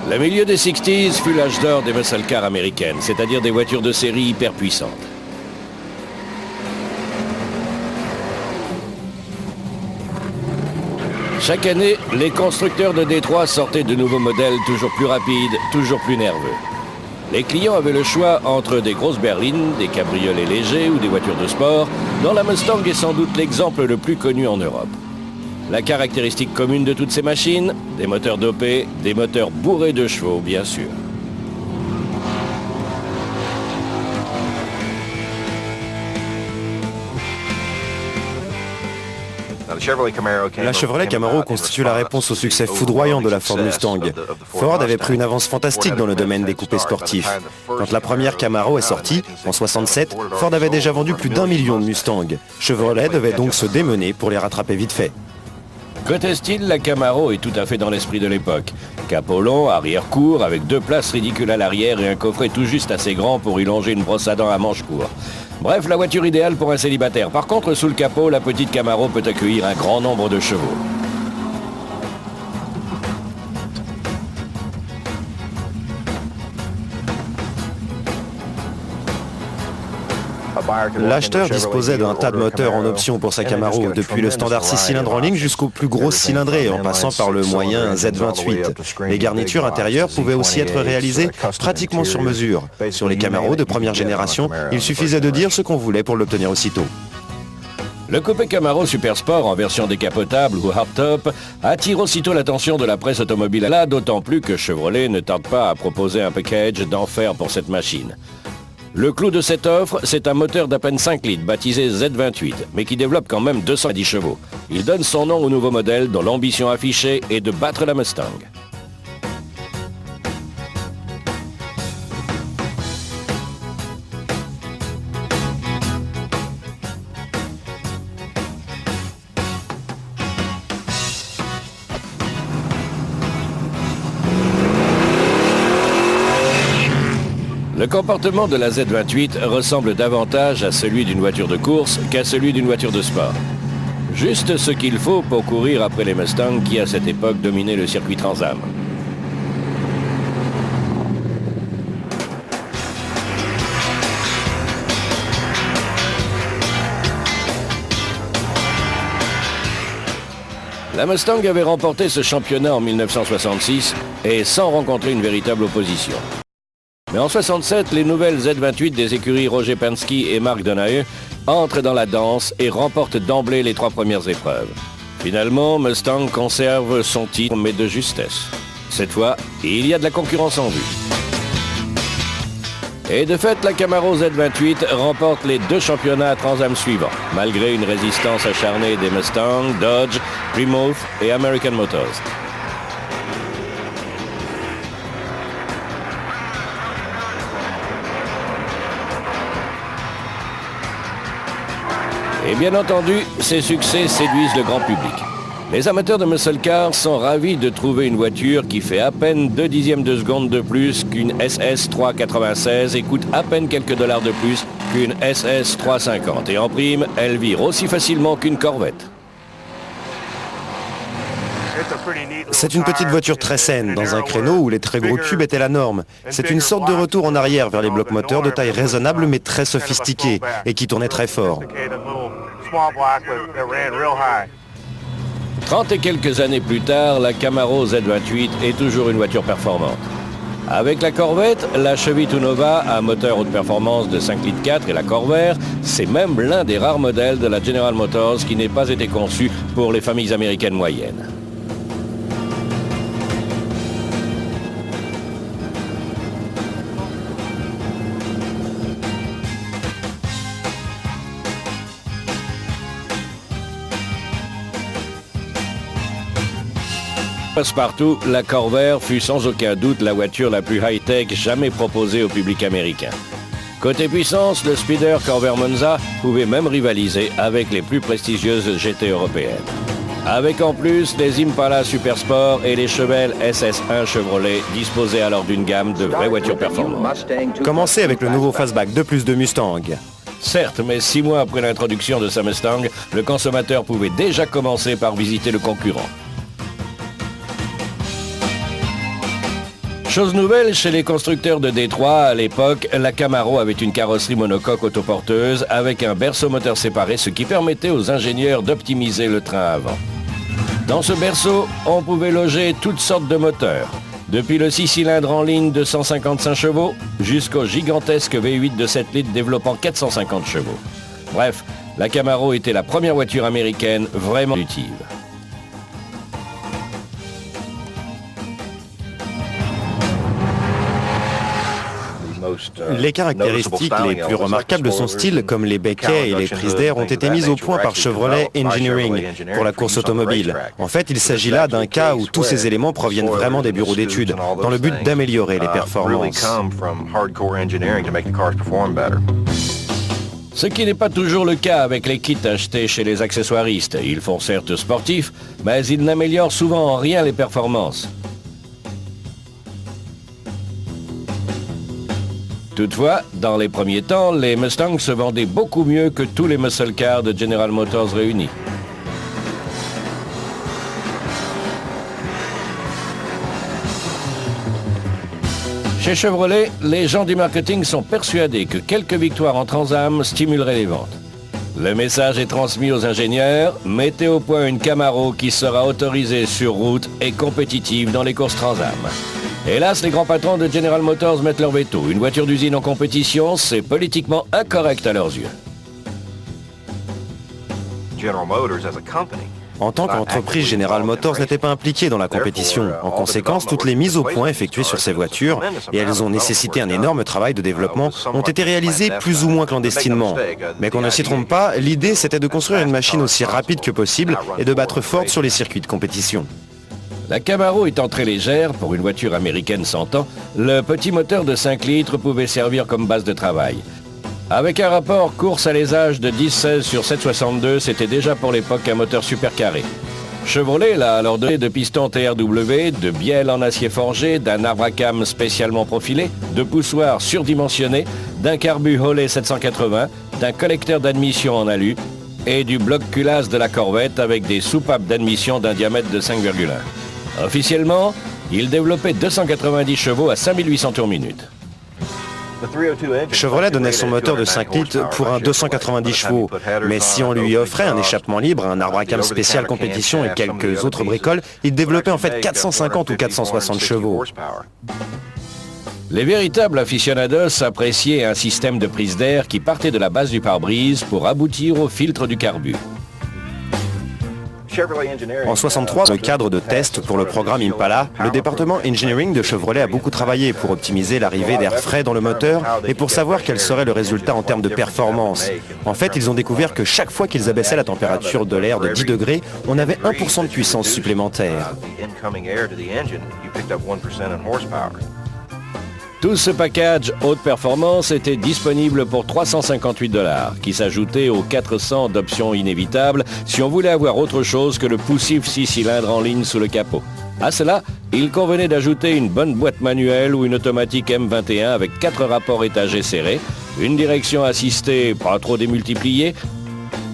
Le milieu des 60s fut l'âge d'or des muscle cars américaines, c'est-à-dire des voitures de série hyper puissantes. Chaque année, les constructeurs de Détroit sortaient de nouveaux modèles toujours plus rapides, toujours plus nerveux. Les clients avaient le choix entre des grosses berlines, des cabriolets légers ou des voitures de sport, dont la Mustang est sans doute l'exemple le plus connu en Europe. La caractéristique commune de toutes ces machines, des moteurs dopés, des moteurs bourrés de chevaux, bien sûr. La Chevrolet Camaro constitue la réponse au succès foudroyant de la Ford Mustang. Ford avait pris une avance fantastique dans le domaine des coupés sportifs. Quand la première Camaro est sortie, en 67, Ford avait déjà vendu plus d'1 million de Mustang. Chevrolet devait donc se démener pour les rattraper vite fait. Côté style, la Camaro est tout à fait dans l'esprit de l'époque. Capot long, arrière court, avec 2 places ridicules à l'arrière et un coffret tout juste assez grand pour y longer une brosse à dents à manche court. Bref, la voiture idéale pour un célibataire. Par contre, sous le capot, la petite Camaro peut accueillir un grand nombre de chevaux. L'acheteur disposait d'un tas de moteurs en option pour sa Camaro, depuis le standard 6 cylindres en ligne jusqu'au plus gros cylindré, en passant par le moyen Z28. Les garnitures intérieures pouvaient aussi être réalisées pratiquement sur mesure. Sur les Camaros de première génération, il suffisait de dire ce qu'on voulait pour l'obtenir aussitôt. Le coupé Camaro Super Sport en version décapotable ou hardtop attire aussitôt l'attention de la presse automobile, là d'autant plus que Chevrolet ne tarde pas à proposer un package d'enfer pour cette machine. Le clou de cette offre, c'est un moteur d'à peine 5 litres, baptisé Z28, mais qui développe quand même 210 chevaux. Il donne son nom au nouveau modèle dont l'ambition affichée est de battre la Mustang. Le comportement de la Z28 ressemble davantage à celui d'une voiture de course qu'à celui d'une voiture de sport. Juste ce qu'il faut pour courir après les Mustangs qui, à cette époque, dominaient le circuit Trans-Am. La Mustang avait remporté ce championnat en 1966 et sans rencontrer une véritable opposition. Mais en 67, les nouvelles Z28 des écuries Roger Penske et Mark Donahue entrent dans la danse et remportent d'emblée les 3 premières épreuves. Finalement, Mustang conserve son titre, mais de justesse. Cette fois, il y a de la concurrence en vue. Et de fait, la Camaro Z28 remporte les 2 championnats Trans-Am suivants, malgré une résistance acharnée des Mustang, Dodge, Plymouth et American Motors. Et bien entendu, ces succès séduisent le grand public. Les amateurs de muscle cars sont ravis de trouver une voiture qui fait à peine 2 dixièmes de seconde de plus qu'une SS 396 et coûte à peine quelques dollars de plus qu'une SS 350. Et en prime, elle vire aussi facilement qu'une Corvette. C'est une petite voiture très saine, dans un créneau où les très gros cubes étaient la norme. C'est une sorte de retour en arrière vers les blocs moteurs de taille raisonnable mais très sophistiquée et qui tournaient très fort. 30 et quelques années plus tard, la Camaro Z28 est toujours une voiture performante. Avec la Corvette, la Chevy Nova à moteur haute performance de 5,4 litres et la Corvair, c'est même l'un des rares modèles de la General Motors qui n'ait pas été conçu pour les familles américaines moyennes. Passe-partout, la Corvair fut sans aucun doute la voiture la plus high-tech jamais proposée au public américain. Côté puissance, le speeder Corvair Monza pouvait même rivaliser avec les plus prestigieuses GT européennes. Avec en plus les Impala Supersport et les Chevelle SS1 Chevrolet disposaient alors d'une gamme de vraies voitures performantes. Commencez avec le nouveau Fastback 2+2 Mustang. Certes, mais 6 mois après l'introduction de sa Mustang, le consommateur pouvait déjà commencer par visiter le concurrent. Chose nouvelle chez les constructeurs de Détroit, à l'époque, la Camaro avait une carrosserie monocoque autoporteuse avec un berceau moteur séparé, ce qui permettait aux ingénieurs d'optimiser le train avant. Dans ce berceau, on pouvait loger toutes sortes de moteurs, depuis le 6 cylindres en ligne de 155 chevaux jusqu'au gigantesque V8 de 7 litres développant 450 chevaux. Bref, la Camaro était la première voiture américaine vraiment utile. Les caractéristiques les plus remarquables de son style, comme les béquets et les prises d'air, ont été mises au point par Chevrolet Engineering pour la course automobile. En fait, il s'agit là d'un cas où tous ces éléments proviennent vraiment des bureaux d'études, dans le but d'améliorer les performances. Ce qui n'est pas toujours le cas avec les kits achetés chez les accessoiristes. Ils font certes sportifs, mais ils n'améliorent souvent en rien les performances. Toutefois, dans les premiers temps, les Mustangs se vendaient beaucoup mieux que tous les muscle cars de General Motors réunis. Chez Chevrolet, les gens du marketing sont persuadés que quelques victoires en Trans Am stimuleraient les ventes. Le message est transmis aux ingénieurs, mettez au point une Camaro qui sera autorisée sur route et compétitive dans les courses Trans Am. Hélas, les grands patrons de General Motors mettent leur veto. Une voiture d'usine en compétition, c'est politiquement incorrect à leurs yeux. En tant qu'entreprise, General Motors n'était pas impliquée dans la compétition. En conséquence, toutes les mises au point effectuées sur ces voitures, et elles ont nécessité un énorme travail de développement, ont été réalisées plus ou moins clandestinement. Mais qu'on ne s'y trompe pas, l'idée c'était de construire une machine aussi rapide que possible et de battre Ford sur les circuits de compétition. La Camaro étant très légère, pour une voiture américaine 100 ans, le petit moteur de 5 litres pouvait servir comme base de travail. Avec un rapport course à l'ésage de 10-16 sur 7,62, c'était déjà pour l'époque un moteur super carré. Chevrolet l'a alors donné de pistons TRW, de bielles en acier forgé, d'un arbre à cam spécialement profilé, de poussoirs surdimensionnés, d'un carbu Holley 780, d'un collecteur d'admission en alu et du bloc culasse de la Corvette avec des soupapes d'admission d'un diamètre de 5,1. Officiellement, il développait 290 chevaux à 5800 tours minute. Chevrolet donnait son moteur de 5 litres pour un 290 chevaux, mais si on lui offrait un échappement libre, un arbre à cam spécial compétition et quelques autres bricoles, il développait en fait 450 ou 460 chevaux. Les véritables aficionados appréciaient un système de prise d'air qui partait de la base du pare-brise pour aboutir au filtre du carbu. En 63, dans le cadre de test pour le programme Impala, le département Engineering de Chevrolet a beaucoup travaillé pour optimiser l'arrivée d'air frais dans le moteur et pour savoir quel serait le résultat en termes de performance. En fait, ils ont découvert que chaque fois qu'ils abaissaient la température de l'air de 10 degrés, on avait 1% de puissance supplémentaire. Tout ce package haute performance était disponible pour 358 $, qui s'ajoutait aux 400 d'options inévitables si on voulait avoir autre chose que le poussif 6 cylindres en ligne sous le capot. À cela, il convenait d'ajouter une bonne boîte manuelle ou une automatique M21 avec 4 rapports étagés serrés, une direction assistée pas trop démultipliée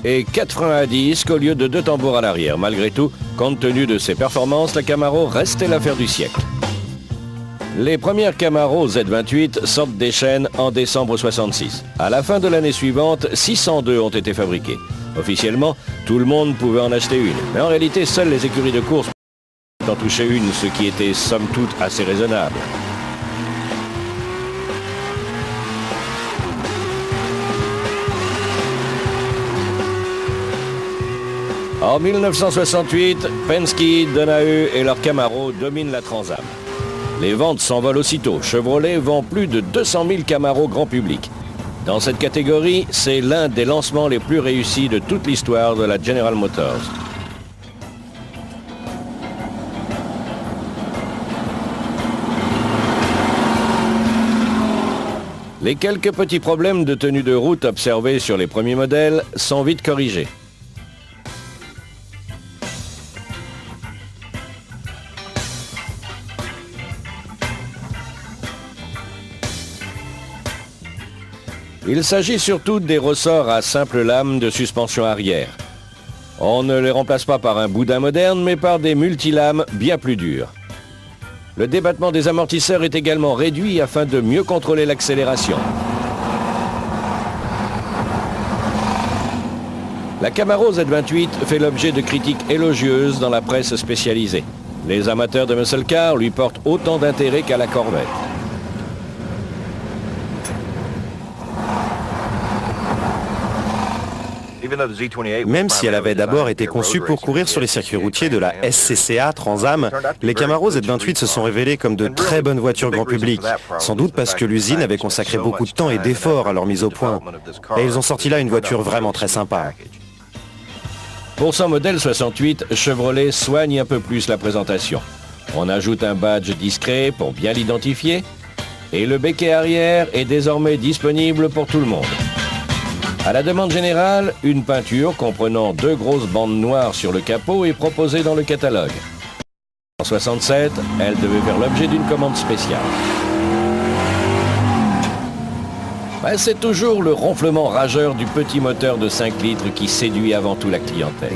et 4 freins à disque au lieu de 2 tambours à l'arrière. Malgré tout, compte tenu de ses performances, la Camaro restait l'affaire du siècle. Les premières Camaro Z28 sortent des chaînes en décembre 66. À la fin de l'année suivante, 602 ont été fabriquées. Officiellement, tout le monde pouvait en acheter une. Mais en réalité, seules les écuries de course en touchaient une, ce qui était somme toute assez raisonnable. En 1968, Penske, Donahue et leur Camaro dominent la Trans Am. Les ventes s'envolent aussitôt. Chevrolet vend plus de 200 000 Camaro grand public. Dans cette catégorie, c'est l'un des lancements les plus réussis de toute l'histoire de la General Motors. Les quelques petits problèmes de tenue de route observés sur les premiers modèles sont vite corrigés. Il s'agit surtout des ressorts à simple lame de suspension arrière. On ne les remplace pas par un boudin moderne, mais par des multilames bien plus durs. Le débattement des amortisseurs est également réduit afin de mieux contrôler l'accélération. La Camaro Z28 fait l'objet de critiques élogieuses dans la presse spécialisée. Les amateurs de muscle car lui portent autant d'intérêt qu'à la Corvette. Même si elle avait d'abord été conçue pour courir sur les circuits routiers de la SCCA Trans-Am, les Camaro Z28 se sont révélés comme de très bonnes voitures grand public, sans doute parce que l'usine avait consacré beaucoup de temps et d'efforts à leur mise au point. Et ils ont sorti là une voiture vraiment très sympa. Pour son modèle 68, Chevrolet soigne un peu plus la présentation. On ajoute un badge discret pour bien l'identifier et le béquet arrière est désormais disponible pour tout le monde. À la demande générale, une peinture comprenant 2 grosses bandes noires sur le capot est proposée dans le catalogue. En 67, elle devait faire l'objet d'une commande spéciale. C'est toujours le ronflement rageur du petit moteur de 5 litres qui séduit avant tout la clientèle.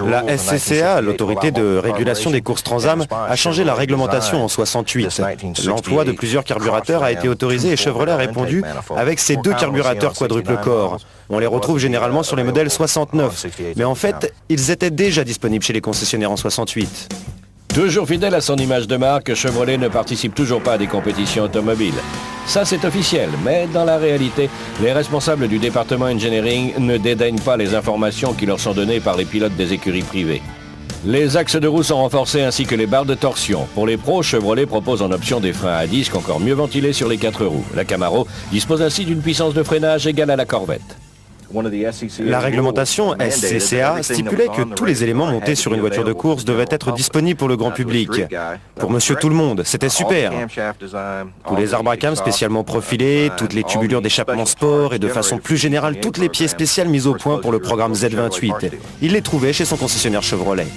La SCCA, l'autorité de régulation des courses Trans-Am, a changé la réglementation en 68. L'emploi de plusieurs carburateurs a été autorisé et Chevrolet a répondu avec ses 2 carburateurs quadruple corps. On les retrouve généralement sur les modèles 69, mais en fait, ils étaient déjà disponibles chez les concessionnaires en 68. Toujours fidèle à son image de marque, Chevrolet ne participe toujours pas à des compétitions automobiles. Ça, c'est officiel, mais dans la réalité, les responsables du département engineering ne dédaignent pas les informations qui leur sont données par les pilotes des écuries privées. Les axes de roue sont renforcés ainsi que les barres de torsion. Pour les pros, Chevrolet propose en option des freins à disque encore mieux ventilés sur les 4 roues. La Camaro dispose ainsi d'une puissance de freinage égale à la Corvette. La réglementation SCCA stipulait que tous les éléments montés sur une voiture de course devaient être disponibles pour le grand public. Pour monsieur tout le monde, c'était super. Tous les arbres à cam spécialement profilés, toutes les tubulures d'échappement sport et de façon plus générale toutes les pièces spéciales mises au point pour le programme Z28. Il les trouvait chez son concessionnaire Chevrolet.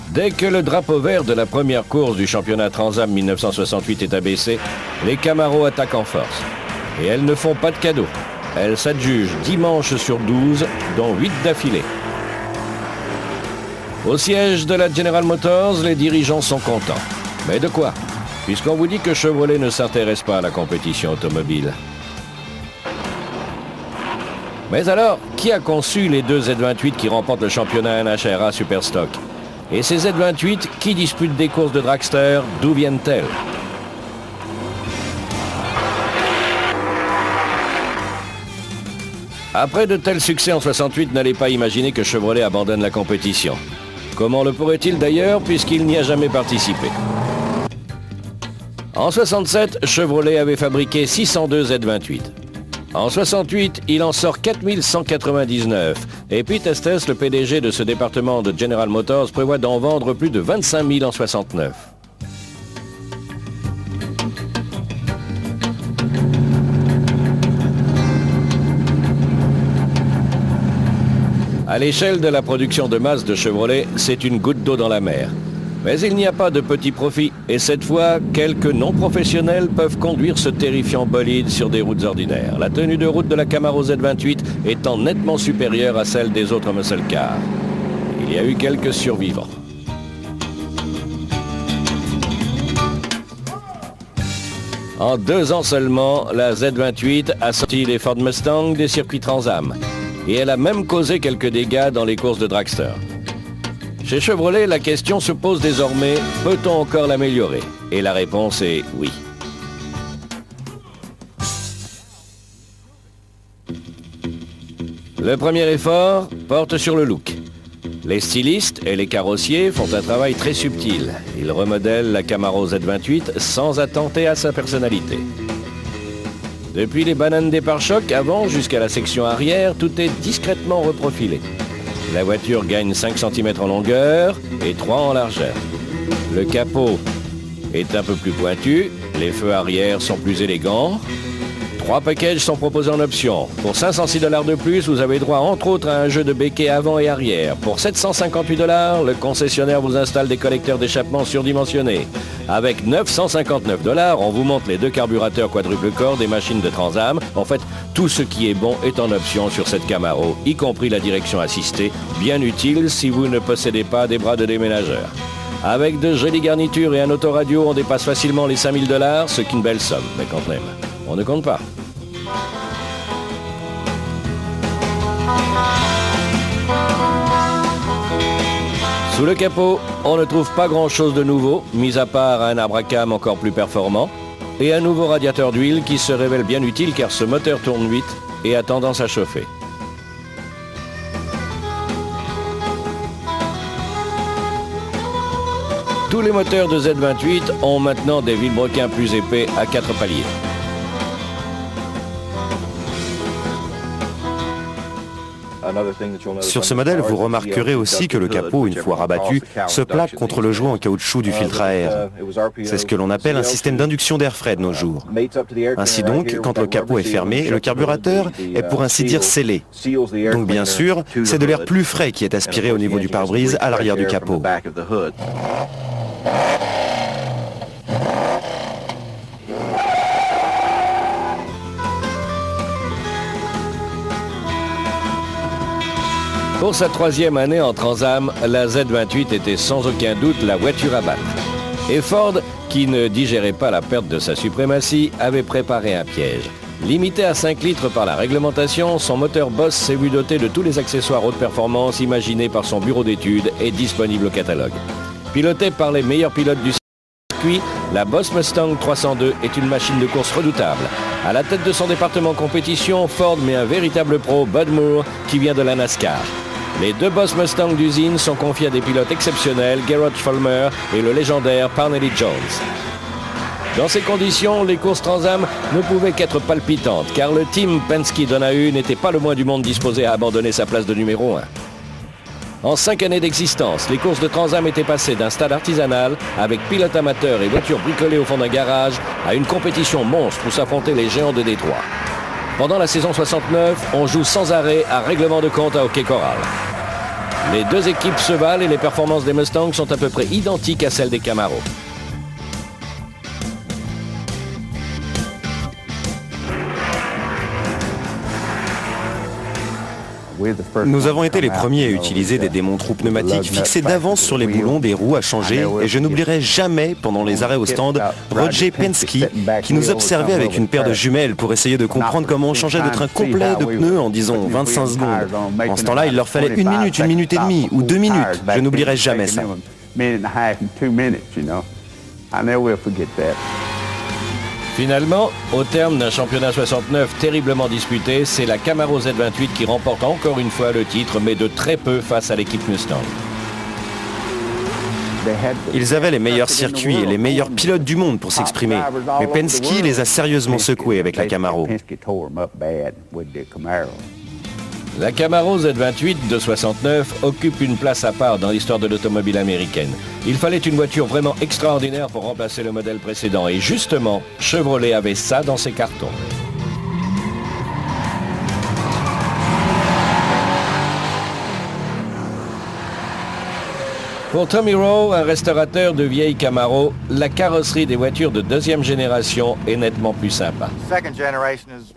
Dès que le drapeau vert de la première course du championnat Trans-Am 1968 est abaissé, les Camaro attaquent en force. Et elles ne font pas de cadeaux. Elles s'adjugent 10 manches sur 12, dont 8 d'affilée. Au siège de la General Motors, les dirigeants sont contents. Mais de quoi? Puisqu'on vous dit que Chevrolet ne s'intéresse pas à la compétition automobile. Mais alors, qui a conçu les 2 Z28 qui remportent le championnat NHRA Superstock? Et ces Z28 qui disputent des courses de dragster, d'où viennent-elles? Après de tels succès en 68, n'allez pas imaginer que Chevrolet abandonne la compétition. Comment le pourrait-il d'ailleurs, puisqu'il n'y a jamais participé? En 67, Chevrolet avait fabriqué 602 Z28. En 68, il en sort 4199. Et Pete Estes, le PDG de ce département de General Motors, prévoit d'en vendre plus de 25 000 en 69. À l'échelle de la production de masse de Chevrolet, c'est une goutte d'eau dans la mer. Mais il n'y a pas de petits profits, et cette fois, quelques non-professionnels peuvent conduire ce terrifiant bolide sur des routes ordinaires. La tenue de route de la Camaro Z28 étant nettement supérieure à celle des autres muscle cars. Il y a eu quelques survivants. En 2 ans seulement, la Z28 a sorti les Ford Mustang des circuits Trans-Am. Et elle a même causé quelques dégâts dans les courses de dragster. Chez Chevrolet, la question se pose désormais, peut-on encore l'améliorer? Et la réponse est oui. Le premier effort porte sur le look. Les stylistes et les carrossiers font un travail très subtil. Ils remodèlent la Camaro Z28 sans attenter à sa personnalité. Depuis les bananes des pare-chocs avant jusqu'à la section arrière, tout est discrètement reprofilé. La voiture gagne 5 cm en longueur et 3 en largeur. Le capot est un peu plus pointu, les feux arrière sont plus élégants. 3 packages sont proposés en option. Pour 506 $ de plus, vous avez droit entre autres à un jeu de béquet avant et arrière. Pour 758 $, le concessionnaire vous installe des collecteurs d'échappement surdimensionnés. Avec 959 $, on vous montre les 2 carburateurs quadruple corps des machines de Trans-Am. En fait, tout ce qui est bon est en option sur cette Camaro, y compris la direction assistée, bien utile si vous ne possédez pas des bras de déménageur. Avec de jolies garnitures et un autoradio, on dépasse facilement les 5 000 $, ce qui est une belle somme. Mais quand même, on ne compte pas. Sous le capot, on ne trouve pas grand-chose de nouveau, mis à part un arbre à cam encore plus performant et un nouveau radiateur d'huile qui se révèle bien utile car ce moteur tourne vite et a tendance à chauffer. Tous les moteurs de Z28 ont maintenant des vilebrequins plus épais à 4 paliers. Sur ce modèle, vous remarquerez aussi que le capot, une fois rabattu, se plaque contre le joint en caoutchouc du filtre à air. C'est ce que l'on appelle un système d'induction d'air frais de nos jours. Ainsi donc, quand le capot est fermé, le carburateur est pour ainsi dire scellé. Donc bien sûr, c'est de l'air plus frais qui est aspiré au niveau du pare-brise à l'arrière du capot. Pour sa 3e année en Trans-Am, la Z28 était sans aucun doute la voiture à battre. Et Ford, qui ne digérait pas la perte de sa suprématie, avait préparé un piège. Limité à 5 litres par la réglementation, son moteur Boss s'est vu doté de tous les accessoires haute performance imaginés par son bureau d'études et disponibles au catalogue. Pilotée par les meilleurs pilotes du circuit, la Boss Mustang 302 est une machine de course redoutable. À la tête de son département compétition, Ford met un véritable pro, Bud Moore, qui vient de la NASCAR. Les 2 Boss Mustang d'usine sont confiés à des pilotes exceptionnels, Gerhard Vollmer et le légendaire Parnelli Jones. Dans ces conditions, les courses Trans-Am ne pouvaient qu'être palpitantes, car le team Penske-Donahue n'était pas le moins du monde disposé à abandonner sa place de numéro 1. En 5 années d'existence, les courses de Trans-Am étaient passées d'un stade artisanal, avec pilotes amateurs et voitures bricolées au fond d'un garage, à une compétition monstre où s'affrontaient les géants de Détroit. Pendant la saison 69, on joue sans arrêt à règlement de compte à hockey corral. Les 2 équipes se valent et les performances des Mustangs sont à peu près identiques à celles des Camaro. Nous avons été les premiers à utiliser des démontrous pneumatiques fixés d'avance sur les boulons des roues à changer et je n'oublierai jamais, pendant les arrêts au stand, Roger Penske qui nous observait avec une paire de jumelles pour essayer de comprendre comment on changeait de train complet de pneus en, disons, 25 secondes. En ce temps-là, il leur fallait 1 minute, 1 minute et demie ou 2 minutes. Je n'oublierai jamais ça. Finalement, au terme d'un championnat 69 terriblement disputé, c'est la Camaro Z28 qui remporte encore une fois le titre, mais de très peu face à l'équipe Mustang. Ils avaient les meilleurs circuits et les meilleurs pilotes du monde pour s'exprimer, mais Penske les a sérieusement secoués avec la Camaro. La Camaro Z28 de 69 occupe une place à part dans l'histoire de l'automobile américaine. Il fallait une voiture vraiment extraordinaire pour remplacer le modèle précédent et justement, Chevrolet avait ça dans ses cartons. Pour Tommy Rowe, un restaurateur de vieilles Camaro, la carrosserie des voitures de 2e génération est nettement plus sympa.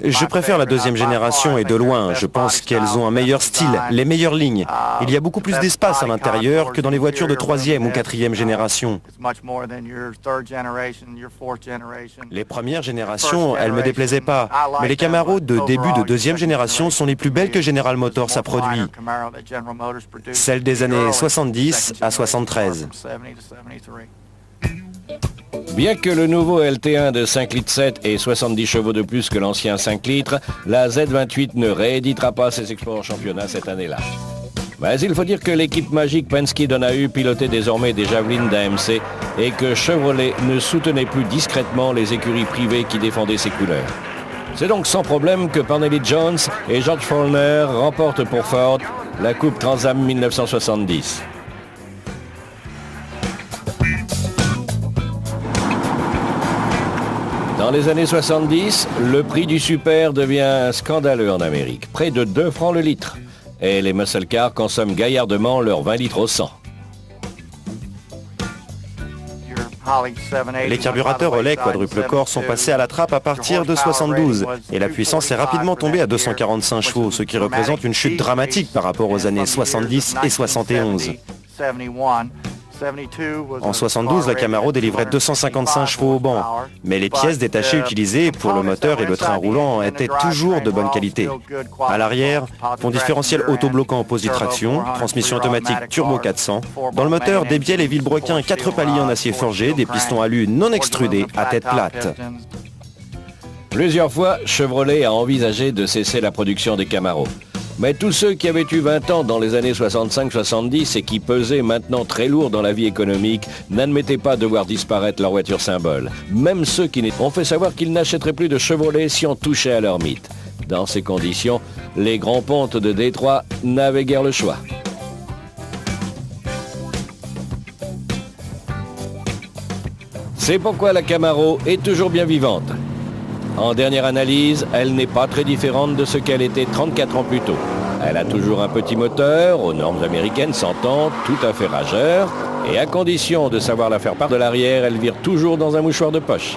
Je préfère la 2e génération et de loin. Je pense qu'elles ont un meilleur style, les meilleures lignes. Il y a beaucoup plus d'espace à l'intérieur que dans les voitures de 3e ou 4e génération. Les premières générations, elles ne me déplaisaient pas. Mais les Camaro de début de 2e génération sont les plus belles que General Motors a produit. Celles des années 70 à 73. Bien que le nouveau LT1 de 5,7 litres ait 70 chevaux de plus que l'ancien 5 litres, la Z28 ne rééditera pas ses exploits en championnat cette année-là. Mais il faut dire que l'équipe magique Penske-Donahue pilotait désormais des javelines d'AMC et que Chevrolet ne soutenait plus discrètement les écuries privées qui défendaient ses couleurs. C'est donc sans problème que Parnelli Jones et George Follner remportent pour Ford la Coupe Trans-Am 1970. Dans les années 70, le prix du super devient scandaleux en Amérique, près de 2 francs le litre. Et les muscle cars consomment gaillardement leurs 20 litres au 100. Les carburateurs Olay quadruple corps sont passés à la trappe à partir de 72 et la puissance est rapidement tombée à 245 chevaux, ce qui représente une chute dramatique par rapport aux années 70 et 71. En 72, la Camaro délivrait 255 chevaux au banc, mais les pièces détachées utilisées pour le moteur et le train roulant étaient toujours de bonne qualité. À l'arrière, pont différentiel autobloquant opposé traction, transmission automatique turbo 400. Dans le moteur, des bielles et vilebrequins 4 paliers en acier forgé, des pistons alu non extrudés à tête plate. Plusieurs fois, Chevrolet a envisagé de cesser la production des Camaro. Mais tous ceux qui avaient eu 20 ans dans les années 65-70 et qui pesaient maintenant très lourd dans la vie économique n'admettaient pas de voir disparaître leur voiture symbole. Même ceux qui ont fait savoir qu'ils n'achèteraient plus de Chevrolet si on touchait à leur mythe. Dans ces conditions, les grands pontes de Détroit n'avaient guère le choix. C'est pourquoi la Camaro est toujours bien vivante. En dernière analyse, elle n'est pas très différente de ce qu'elle était 34 ans plus tôt. Elle a toujours un petit moteur, aux normes américaines s'entend, tout à fait rageur, et à condition de savoir la faire part de l'arrière, elle vire toujours dans un mouchoir de poche.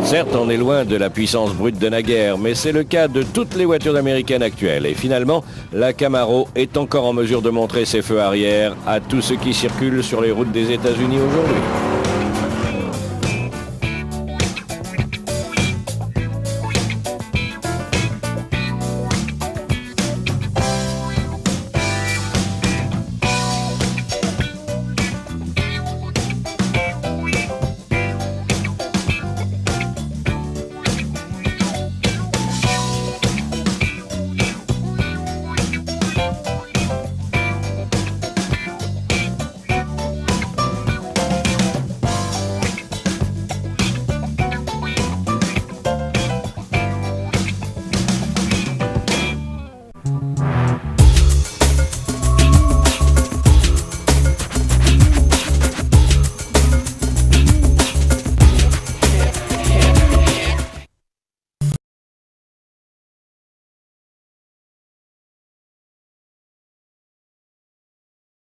Certes, on est loin de la puissance brute de naguère, mais c'est le cas de toutes les voitures américaines actuelles. Et finalement, la Camaro est encore en mesure de montrer ses feux arrière à tous ceux qui circulent sur les routes des États-Unis aujourd'hui.